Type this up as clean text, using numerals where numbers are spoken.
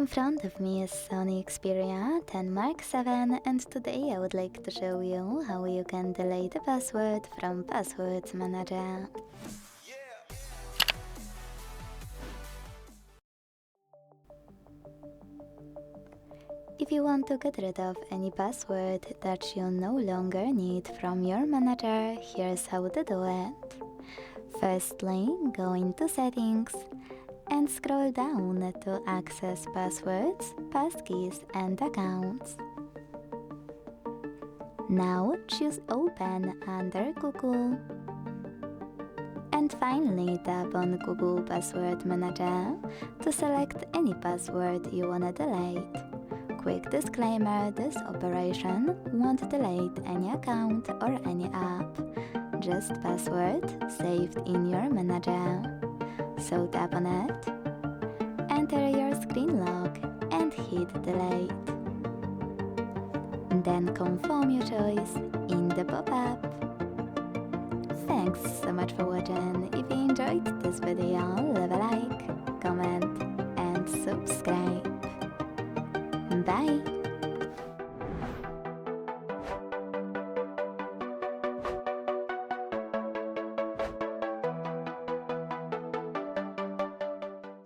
In front of me is SONY Xperia 10 Mark 7, and today I would like to show you how you can delete a password from Passwords Manager. If you want to get rid of any password that you no longer need from your manager, here's how to do it. Firstly, go into Settings and scroll down to access passwords, passkeys and accounts. Now choose Open under Google. And finally tap on Google Password Manager to select any password you want to delete. Quick disclaimer, this operation won't delete any account or any app, just password saved in your manager. So tap on it, enter your screen log and hit delete. Then confirm your choice in the pop-up. Thanks so much for watching. If you enjoyed this video, leave a like, comment and subscribe. Bye!